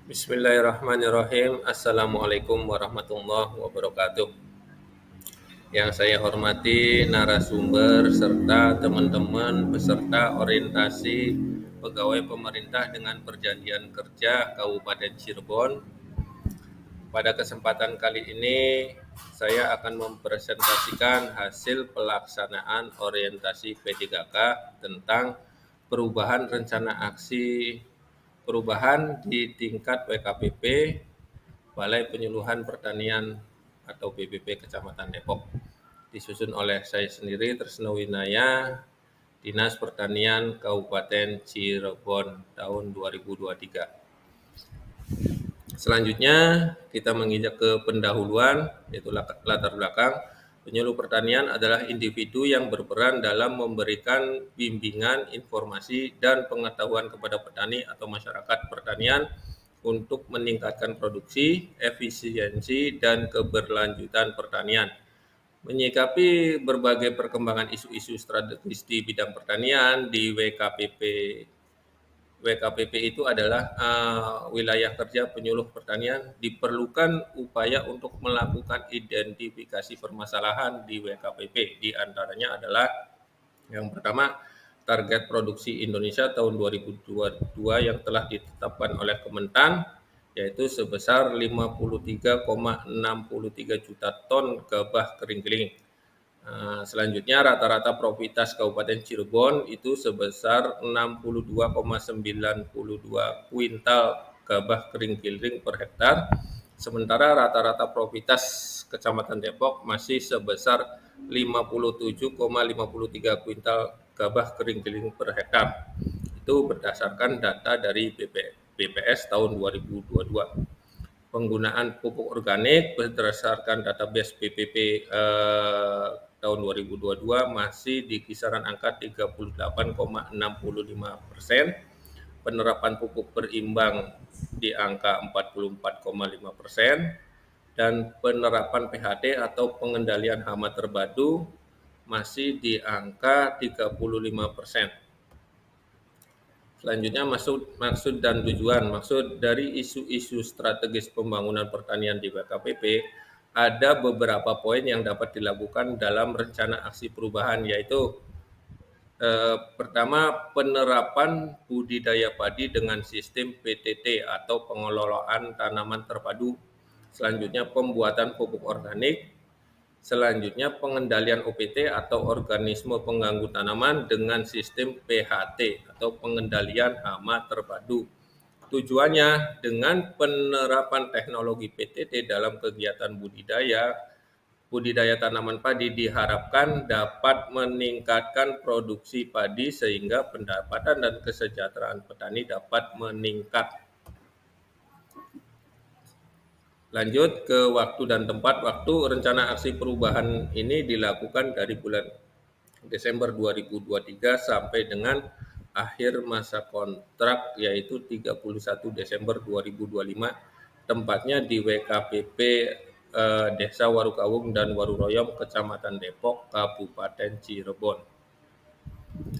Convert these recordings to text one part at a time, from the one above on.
Bismillahirrahmanirrahim. Assalamualaikum warahmatullahi wabarakatuh. Yang saya hormati narasumber serta teman-teman peserta orientasi pegawai pemerintah dengan perjanjian kerja Kabupaten Cirebon. Pada kesempatan kali ini saya akan mempresentasikan hasil pelaksanaan orientasi P3K tentang perubahan rencana aksi perubahan di tingkat WKPP Balai Penyuluhan Pertanian atau BPP Kecamatan Depok. Disusun oleh saya sendiri, Tresno Winaya, Dinas Pertanian Kabupaten Cirebon tahun 2023. Selanjutnya kita menginjak ke pendahuluan, yaitu latar belakang. Penyuluh pertanian adalah individu yang berperan dalam memberikan bimbingan, informasi, dan pengetahuan kepada petani atau masyarakat pertanian untuk meningkatkan produksi, efisiensi, dan keberlanjutan pertanian. Menyikapi berbagai perkembangan isu-isu strategis di bidang pertanian di WKPP. WKPP itu adalah wilayah kerja penyuluh pertanian. Diperlukan upaya untuk melakukan identifikasi permasalahan di WKPP. Di antaranya adalah yang pertama, target produksi Indonesia tahun 2022 yang telah ditetapkan oleh Kementan, yaitu sebesar 53,63 juta ton gabah kering giling. Selanjutnya rata-rata profitas Kabupaten Cirebon itu sebesar 62,92 kuintal gabah kering giling per hektar. Sementara rata-rata profitas Kecamatan Depok masih sebesar 57,53 kuintal gabah kering giling per hektar. Itu berdasarkan data dari BPS tahun 2022. Penggunaan pupuk organik berdasarkan database BPP tahun 2022 masih di kisaran angka 38,65%, penerapan pupuk berimbang di angka 44,5%, dan penerapan PHT atau pengendalian hama terpadu masih di angka 35%. Selanjutnya maksud dan tujuan. Maksud dari isu-isu strategis pembangunan pertanian di WKPP, ada beberapa poin yang dapat dilakukan dalam rencana aksi perubahan, yaitu pertama, penerapan budidaya padi dengan sistem PTT atau pengelolaan tanaman terpadu. Selanjutnya, pembuatan pupuk organik. Selanjutnya, pengendalian OPT atau organisme pengganggu tanaman dengan sistem PHT atau pengendalian hama terpadu. Tujuannya, dengan penerapan teknologi PTT dalam kegiatan budidaya tanaman padi diharapkan dapat meningkatkan produksi padi sehingga pendapatan dan kesejahteraan petani dapat meningkat. Lanjut ke waktu dan tempat. Waktu rencana aksi perubahan ini dilakukan dari bulan Desember 2023 sampai dengan akhir masa kontrak, yaitu 31 Desember 2025. Tempatnya di WKPP Desa Warukawung dan Waruroyong, Kecamatan Depok, Kabupaten Cirebon.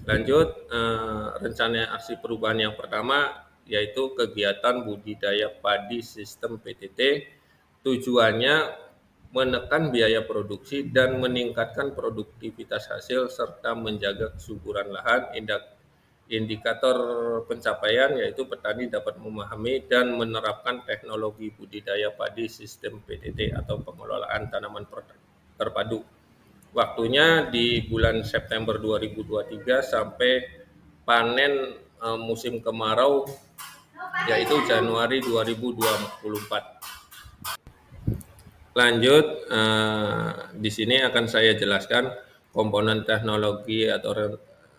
Lanjut, rencana aksi perubahan yang pertama yaitu kegiatan budidaya padi sistem PTT. Tujuannya menekan biaya produksi dan meningkatkan produktivitas hasil serta menjaga kesuburan lahan. Indikator pencapaian yaitu petani dapat memahami dan menerapkan teknologi budidaya padi sistem PTT atau pengelolaan tanaman terpadu. Waktunya di bulan September 2023 sampai panen musim kemarau, yaitu Januari 2024. Lanjut, di sini akan saya jelaskan komponen teknologi atau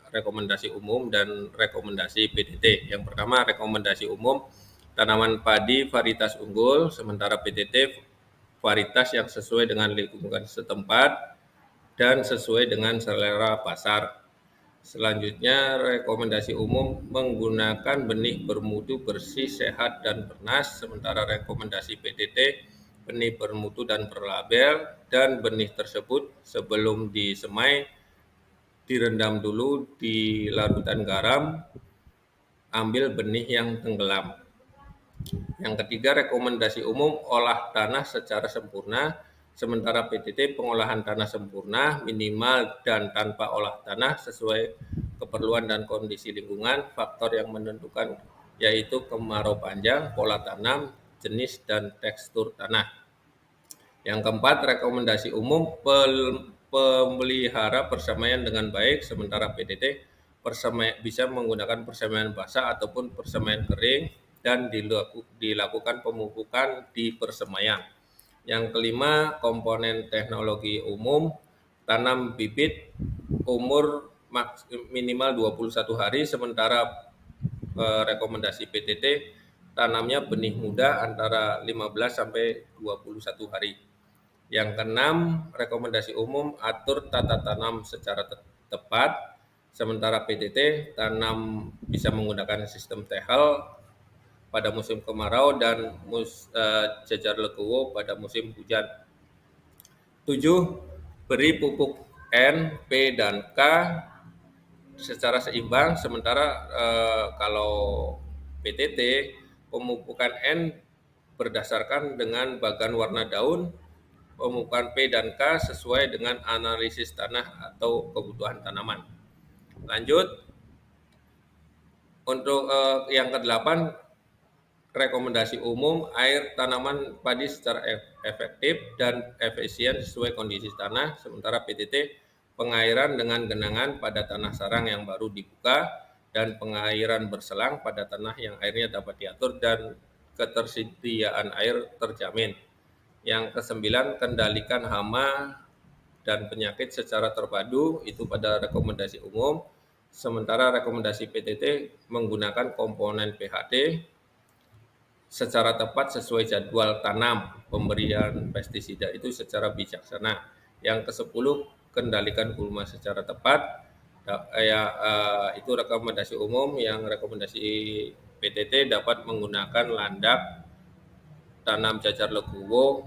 rekomendasi umum dan rekomendasi PTT. Yang pertama, rekomendasi umum, tanaman padi varietas unggul, sementara PTT varietas yang sesuai dengan lingkungan setempat dan sesuai dengan selera pasar. Selanjutnya, rekomendasi umum menggunakan benih bermutu bersih, sehat, dan bernas, sementara rekomendasi PTT benih bermutu dan berlabel, dan benih tersebut sebelum disemai direndam dulu di larutan garam, ambil benih yang tenggelam. Yang ketiga, rekomendasi umum olah tanah secara sempurna, sementara PTT pengolahan tanah sempurna, minimal dan tanpa olah tanah sesuai keperluan dan kondisi lingkungan. Faktor yang menentukan yaitu kemarau panjang, pola tanam, jenis dan tekstur tanah. Yang keempat, rekomendasi umum pemelihara persemaian dengan baik, sementara PTT bisa menggunakan persemaian basah ataupun persemaian kering dan dilakukan pemupukan di persemaian. Yang kelima, komponen teknologi umum, tanam bibit umur minimal 21 hari, sementara rekomendasi PTT tanamnya benih muda antara 15 sampai 21 hari. Yang keenam, rekomendasi umum atur tata tanam secara tepat, sementara PTT tanam bisa menggunakan sistem tehel pada musim kemarau dan jejar legowo pada musim hujan. 7. Beri pupuk N, P, dan K secara seimbang, sementara kalau PTT pemupukan N berdasarkan dengan bagan warna daun, pemupukan P dan K sesuai dengan analisis tanah atau kebutuhan tanaman. Lanjut, untuk yang ke-8, rekomendasi umum air tanaman padi secara efektif dan efisien sesuai kondisi tanah, sementara PTT pengairan dengan genangan pada tanah sarang yang baru dibuka dan pengairan berselang pada tanah yang airnya dapat diatur dan ketersediaan air terjamin. Yang ke-9, kendalikan hama dan penyakit secara terpadu, itu pada rekomendasi umum, sementara rekomendasi PTT menggunakan komponen PHD secara tepat sesuai jadwal tanam, pemberian pestisida itu secara bijaksana. Yang ke-10, kendalikan gulma secara tepat, itu rekomendasi umum. Yang rekomendasi PTT dapat menggunakan landak, tanam cacar legowo,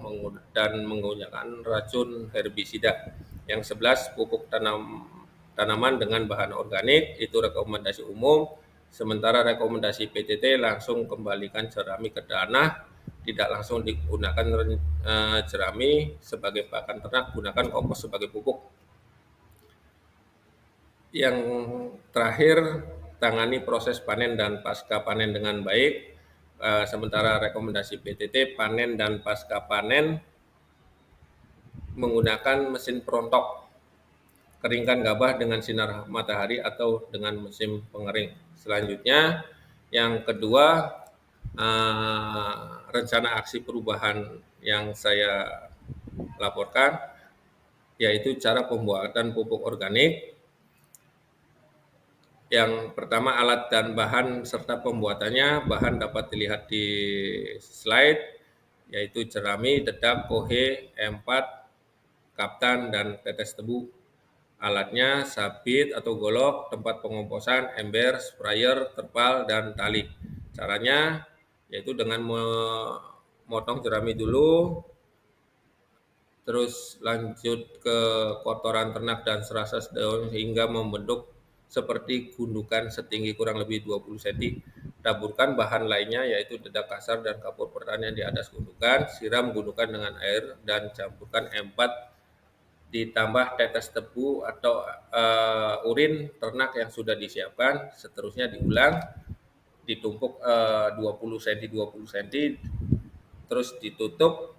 dan menggunakan racun herbisida. Yang 11, pupuk tanaman dengan bahan organik, itu rekomendasi umum. Sementara rekomendasi PTT langsung kembalikan jerami ke tanah, tidak langsung digunakan jerami sebagai pakan ternak, gunakan kompos sebagai pupuk. Yang terakhir, tangani proses panen dan pasca panen dengan baik. Sementara rekomendasi PTT panen dan pasca panen menggunakan mesin perontok, keringkan gabah dengan sinar matahari atau dengan mesin pengering. Selanjutnya, yang kedua, rencana aksi perubahan yang saya laporkan, yaitu cara pembuatan pupuk organik. Yang pertama, alat dan bahan serta pembuatannya. Bahan dapat dilihat di slide, yaitu jerami, dedak, kohe, M4, kaptan, dan tetes tebu. Alatnya sabit atau golok, tempat pengomposan, ember, sprayer, terpal, dan tali. Caranya yaitu dengan memotong jerami dulu, terus lanjut ke kotoran ternak dan serasa daun hingga membentuk seperti gundukan setinggi kurang lebih 20 cm. Taburkan bahan lainnya yaitu dedak kasar dan kapur pertanian di atas gundukan, siram gundukan dengan air dan campurkan M4 ditambah tetes tebu atau urin ternak yang sudah disiapkan. Seterusnya diulang, ditumpuk 20 cm 20 cm, terus ditutup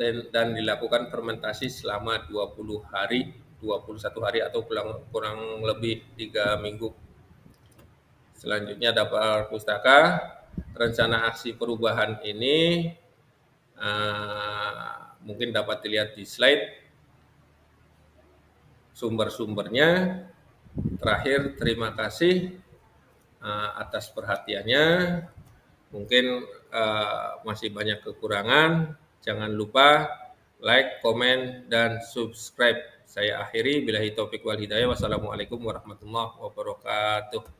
dan dilakukan fermentasi selama 21 hari atau kurang lebih 3 minggu. Selanjutnya daftar pustaka. Rencana aksi perubahan ini mungkin dapat dilihat di slide sumber-sumbernya. Terakhir, terima kasih atas perhatiannya. Mungkin masih banyak kekurangan. Jangan lupa like, komen, dan subscribe. Saya akhiri, billahi taufiq wal hidayah. Wassalamualaikum warahmatullahi wabarakatuh.